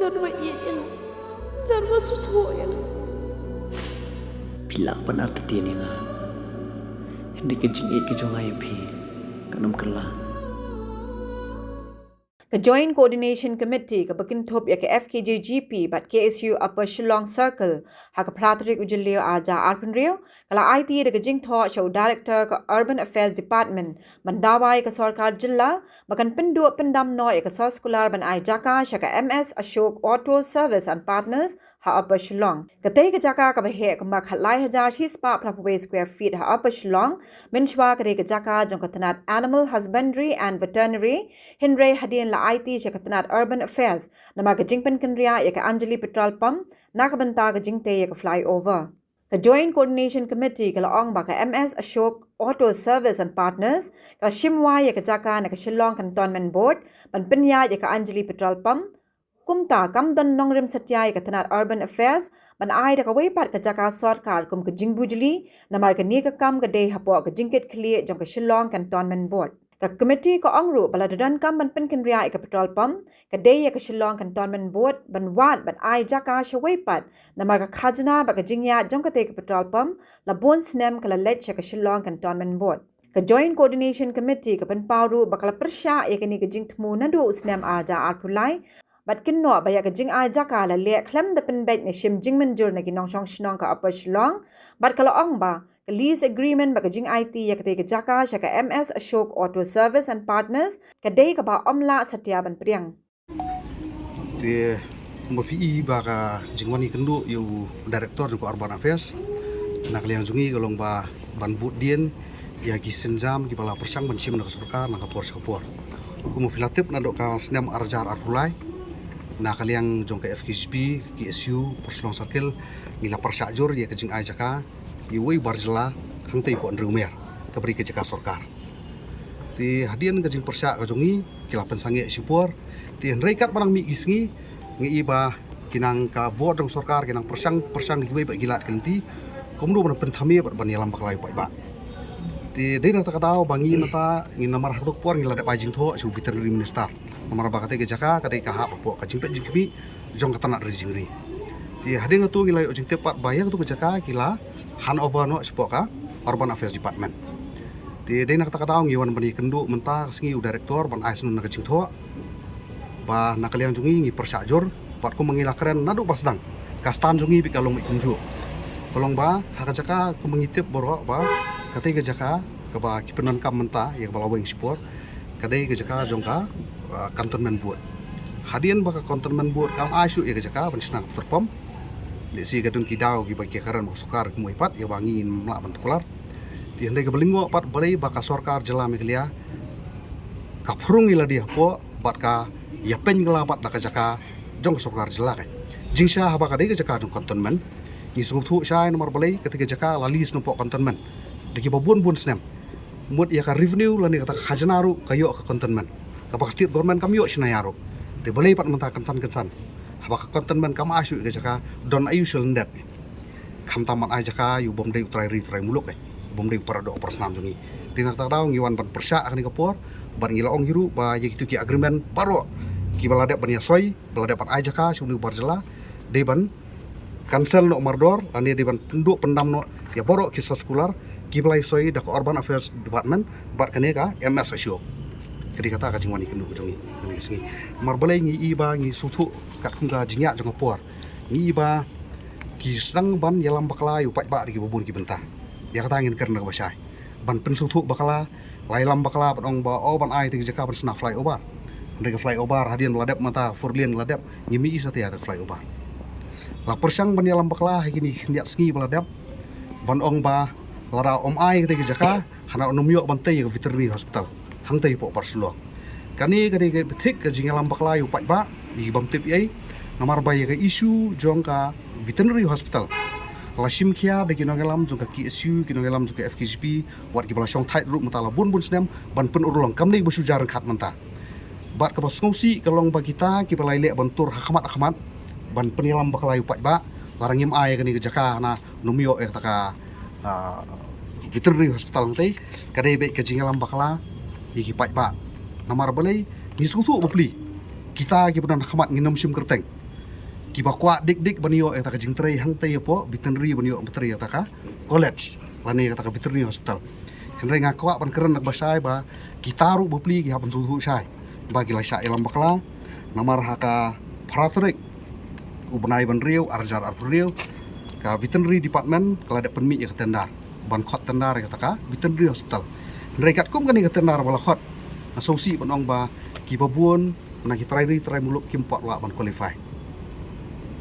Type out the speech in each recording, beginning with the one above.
Darwa iyan. Darwa susuyan. Bila benar tetian yang hindi kejing kejong pi kanam kerla. Ka Joint Coordination Committee ka bakintop ya ka FKJGP bat KSU Upper Shillong Circle ha ka Prathrik Ujilio Arja Arpanrio kala IT de ka jingtho show Director ka Urban Affairs Department bandawai ka Sarkar Jilla bakan pendu pendam no ya ka Sekolah ban ai Jaka sha ka MS Ashok Auto Service and Partners ha Upper Shillong ka tei ka Jaka ka bahe ka mak halai hajar spa prapwe square feet ha Upper Shillong minshwa ka de ka Jaka jong ka tanat Animal Husbandry and Veterinary Hinre Hadien la IT siya katanat Urban Affairs na mga jingpan kanriya ya ka Anjali Petrol Pump nakabanta ka jingte ya ka flyover. Ka Joint Coordination Committee ka laong ba ka MS Ashok Auto Service and Partners ka Shimwa ya ka Jaka na ka Shillong Cantonment Board panpinya ya ka Anjali Petrol Pump kumta kamdan nongrim satya ya ka tanat Urban Affairs ban ay da ka waypat ka Jaka Sarkar kum ka jingbujli na mga ni ka kam ka day hapo ka jingkit kli jong ka Shillong Cantonment Board. Ka committee ko angru bala dadan kam ban penkin ria ka petrol pump ka day ka Shillong Cantonment Board ban wat ban ai Jaka shawaypat na marga khajna ba ka jingya jong ka te ka petrol pump la bon snem ka la let ka Shillong Cantonment Board ka Joint Coordination Committee ka ban pawru ba kala persya ya ka ni ka jingtmu na do snem aja arpulai bat kinno ba ya ka jing ai Jaka la le klem da pen bet ni shim jingmen jur na ginong shong shnong ka Upper Shillong bat kala ong ba ka lease agreement ba ka jing IT ya ka te ka Jaka sha ka MS Ashok Auto Service and Partners ka day ka ba omla satya ban priang te mpi ba ka jingwani kendu yu director ko Urban Affairs na kalian jungi golong ba ban but dien ya ki senjam ki bala persang ban sim na sarkar na ka por sapor ku mo filatip na do ka snam arjar arpulai na kalian jong ka FKJP KSU Perselong Circle ngila persajur ya ka jing ai Jaka iwei barjela hangtei po andrumer ka beri ka Jaka sarkar ti hadian ka jing persa ka jongi kila pensange support ti henreikat barang mi gisngi ngi iba kinang ka board jong sarkar kinang persang hiwei ba gilat kenti komdo ban penthami ban yalam baklai ba ti dei nata kadao bangi nata ngi namar hatuk por ngi lada pajing tho su veterinary minister namar ba kate ke Jaka kate ka ha po ka jimpet jikmi jong katana rijingri ti hading tu ngi lai ojing tepat bayang tu ke Jaka kila han over no sepo ka Urban Affairs Department ti dei nata kadao ngi wan bani kendu menta singi director ban aisun na ke jing tho ba nakaliang jungi ngi persajur pat ko mengila keren nadu pasdang kastan jungi bi kalong ikunju kolong ba haka Jaka ko mengitip borok ba kate ke Jaka ke ba kipenan kam menta ya bala wing support kadai ke Jaka jongka Cantonment Board hadian ba ka Cantonment Board kam asu ya ke Jaka ban snang terpom lesi gadun kidau gi bagi karan sukar ku ipat ya bangin mla bentular di handai ke belingo pat balai ba ka sarkar jela meglia ka prung ila dia po bat ka ya pen ngelapat da ka Jaka jong sarkar jela ka jingsha ba ka dai ke Jaka jong Cantonment ni sung thu sai nomor balai ketika Jaka lalis nompo Cantonment deki babun snem mut ya ka revenue lani kata khajanaru kayo ka Cantonment ka state government kam yo sinayaro te balai pat menta kensan haba ka Cantonment kam asu ke Jaka don ayu selendet kam taman ai Jaka yu bom dei utrai muluk bom dei parado persnam jungi dinata daw ngiwan ban persa akni kapor ban ngila ong hiru ba yitu ki agreement paro ki balade ban ya soy balade pat ai Jaka sunu barjela de ban cancel no mardor lani de ban penduk pendam no ya borok ki sekolah kiblai soi da Urban Affairs Department bat kane ka MS Ashok kedi kata ka jingwani kendu jongi ni singi marbalai ngi iba ngi suthu kat kunga jingya jong por ngi iba ki sang ban yalam bakla yu pai ba di bubun ki benta ya kata ngin karna ka basai ban pen suthu bakala lailam bakla ban ong ba o ban ai ti Jaka ban sna flyover ndega flyover hadian ladap mata furlien ladap ngi mi isa ya flyover la persang ban yalam bakla gini niat sngi baladap ban ong ba lara om ai ke Jaka hana onumyo bantai ke veterinary hospital hangtai po Perselong kani kadi ke betik ke jingalam bakla yu pai ba i bam tip ai namar bai ke isu jong ka veterinary hospital lasim khia de kinongelam jong ka KSU kinongelam jong ka FKJP wat ki bala shong thai ru mata la bun snem ban pen urulong kam nei besu jarang khat menta bat ka basngsi kalong ba kita ki balai le bantur hakmat ban penyalam bakla yu pai ba larangim ai kani ke Jaka na numyo ek taka veterinary hospital ngai kadai be ke jingalam bakla iki pai ba namar balai ni sutu bapli kita ki benan khamat nginam sim kerteng Kiba kwa dik banio eta ka jingtrei hang tei po veterinary banio veterinary eta ka college lani eta ka veterinary hospital. Henry ngakwa ban keren nak basai ba gitaru bepli ki hapan suhu sai. Bagi lai sa elam bakla namar haka praterik ubenai ban riau arjar riau ka veterinary department kala ada penmi ya ketendar ban khot tendar ya ka veterinary hospital. Henry kat kum kan ka tendar bala khot asosiasi banong ba ki babuon na ki try muluk ki pot la ban qualify.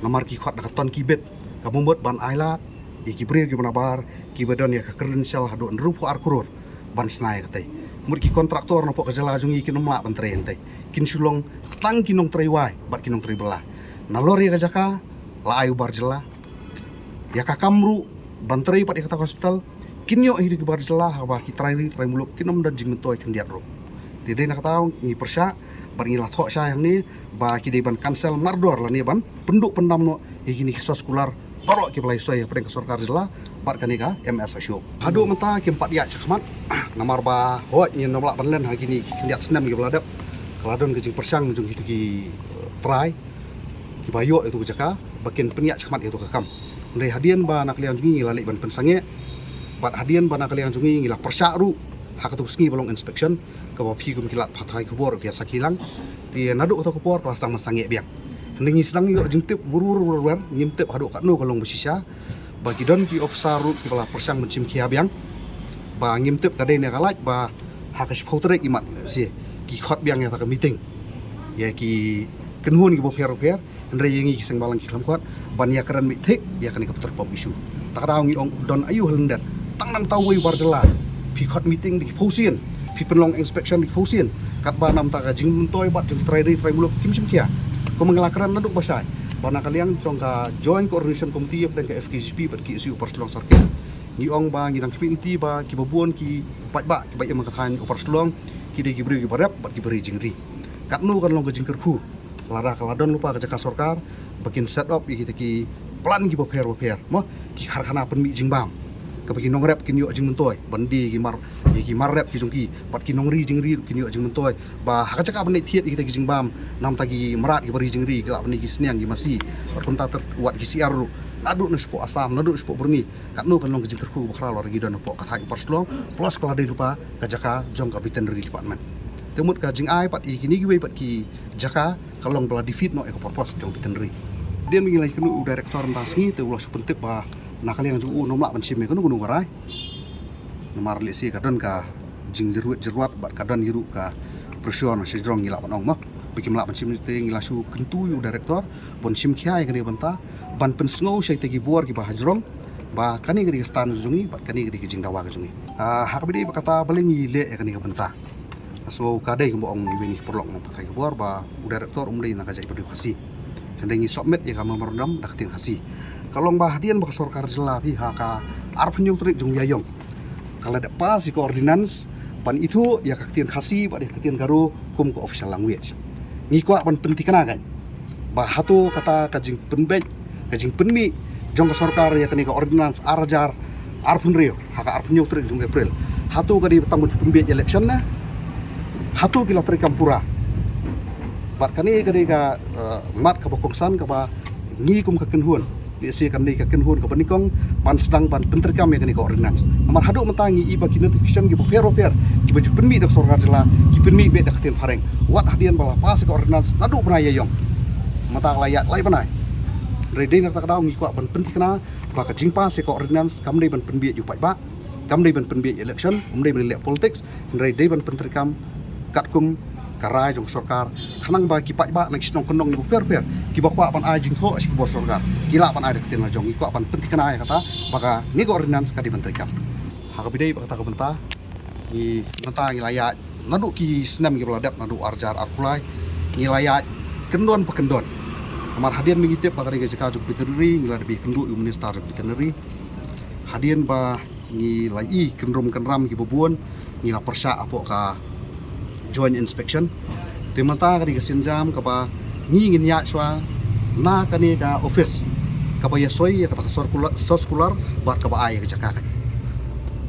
Namar ki khot nak ton ki bet ka mumbot ban ailat ki brio ki manabar ki badon ya ka credential hado nrupo kurur ban snai katai mur ki kontraktor no pok kajala jungi ki nomla ban train tai kin sulong tang kinong trai wai bat kinong trai bela na lori ka jaka la ayu barjela ya ka kamru ban trai pat kata hospital kinyo hidu ki barjela ba ki trai muluk kinom dan jing mentoi kan diat ro tidak nak tahu ni persya bar ngilah thok sya yang ni ba ki de ban cancel mardor la ni ban penduk pendam no iki ni kisos kular baru ki pelai soy pedeng sorkar jela bat kanika MS Ashok hadu menta ki 4 ya cakmat namar ba ho ni nomla banlen ha gini kindiat senam ki beladap kaladon ke jing persang jung itu ki try ki bayo itu jaka bakin peniak cakmat itu kakam ndai hadian ba nak liang jungi lalik ban pensange bat hadian ba nak liang jungi ngila persyak ru hakatu sngi balong inspection ka ba phi kum kilat phathai kubor biasa kilang ti nadu to kubor pasang masange biak ningi sedang yo jengtip buru nyimtip hadu katno kalong besisya bagi don ki officer ru ki bala persang mencim ki abiang ba ngimtip kadai ne kalaj ba hakas photre imat si ki khot biang ya ta meeting ya ki kenhun ki bo fer andre yengi ki seng balang ki klam khot ban ya karan mi thik ya kan ki putar pom isu tak daw ngi ong don ayu halendat tang nang tawai barjela pi khot meeting di phosien pi penlong inspection di phosien kat ba nam ta ka jing mentoi bat jing trai muluk kim sim kia ko mengelakaran naduk basai bana kalian congka joint coordination committee dan ke FKGP ber ki isu perselong sarkin ni ong ba ngi dang kipinti ba ki babuon ki ba ki ba yang mengatakan perselong ki de gibri ki barap bat ki beri jingri katnu kan long ke jingker khu lara kaladon lupa ke jaka sorkar bakin set up ki kita ki plan ki boper mo ki kharkhana penmi jingbam ke bagi nong rap kin yo jing mentoi bandi ki mar rap ki jungki pat ki nong ri jing ri kin yo jing mentoi ba ha cakap bani thiet kita ki jing bam nam tagi merat ki bari jing ri kelak bani ki seniang ki masi pat konta ter wat ki siar ru nadu no spo asam nadu spo berni katno kan long jing terku bakra lor gi don po kathai perslong plus kelade lupa ka jaka jong ka veterinary department temut ka jing ai pat i kini gi pat ki jaka kalong bala defeat no e ko purpose jong veterinary dia mengilai kenu director ntasngi te ulah supentip ba nakal yang jugu nomla mencim me kenu gunung warai nomar lesi kadon ka jing jeruat bat kadon yiru ka presion sejrong ngila panong mah bikin melak mencim te ngila su kentu yu director bon sim khia yang banta ban pensngau sai te gi bor ki ba hajrong ba kani gi stan jungi bat kani gi jing dawa jungi hak bidi kata paling ngile ya kani ka banta so kadai ko ong ibeni perlok no patai bor ba director umdei nak ajai padu kasi hendengi submit ya ka memorandum dak tin kasi kalong bahdian bak sorkar jela pihak arpnyuk trik jung yayong kalau ada pas si koordinans pan itu ya kaktian khasi pada kaktian garu kum ko official language ngikwa pan pentikana kan bah hatu kata kajing penbej kajing penmi jong ka sorkar ya kani ka ordinans arjar arpunrio haka arpnyuk trik jung April hatu kadi tangmun penbej election na hatu kila trik kampura bat kani kadi ka mat ka bokongsan ka ba ngi kum ka kenhun si kan ni ka kenhun ka panikong pan sedang pan penterkam ya kani ka ordinance amar hadu mentangi iba ki notification ki per ki baju penmi dak sorkar jela ki penmi be dak tin pareng wat hadian bala pas ka ordinance nadu pernah yayong mata layak lai panai redeng tak daw ngi kwa ban pentikna ba ka jingpa se ka ordinance kam dei ban penbi ju pai ba kam dei ban penbi election dei ban le politics redeng ban penterkam katkum karai jong sorkar khanang ba ki pai ba nak snong kenong ni per ki ba kwa ban ai jing tho si bor sorkar kila ban ai dak tin jong ki kwa ban pentikna ai kata baka ni ko ordinance ka di bentrikam ha ka bidai ba kata ka benta ni menta ngilaya nadu ki senam ki beladap nadu arjar arkulai ngilaya kendon pekendon amar hadian mengitip ba ka jeka jog veterinary ngila debi kendu minister jog veterinary hadian ba ngilai kendrom kenram ki bobuon ngila persya apo ka joint inspection timanta kadi kesinjam kapa ngingin ya swa na kani ka office kapa yasoi ya kata soskular bat kapa ai ka jaka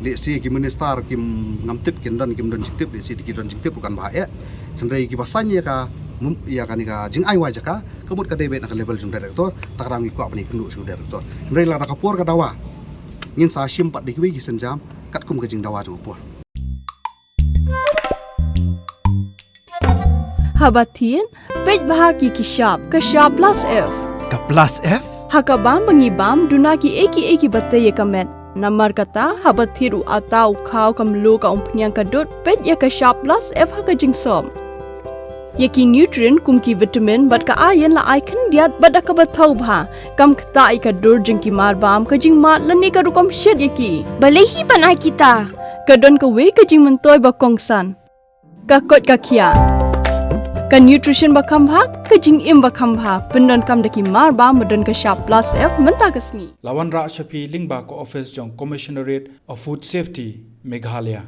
le si ki minister kim ngamtip kim don jiktip le si ki don jiktip bukan bahaya hendai ki basanya ka ya kan ika jing ai wajah ka kemut ka debet nak level jung director takarang ikut apa ni kenduk jung director ndai la kapur ka dawa ngin sa sim pat dikwi gi senjam kat kum ka jing dawa jung por Habatin pej bahagi ki shop ka shop plus F Ka plus F? hakabam bangibam dunaki eki batte ye kamet namar kata habathiru atau khau kamlu ka umpnyang kadut pej ya ka shop plus F haka jingsom Yaki nutrient kumki vitamin bat ka ayen la icon diat bat ka bathau bha kam khta I ka dur jingki mar bam ka jing mat lani ka rukom shed yaki Balehi panai kita. ka don ka we ka jing mentoy ba kongsan ka kot ka khia ka nutrition ba kham bha ka jing im ba kham bha pendon kam daki mar bam madon ka sharp plus F menta kasni Lawan Ra Shafi Lingba ko office jong Commissionerate of Food Safety Meghalaya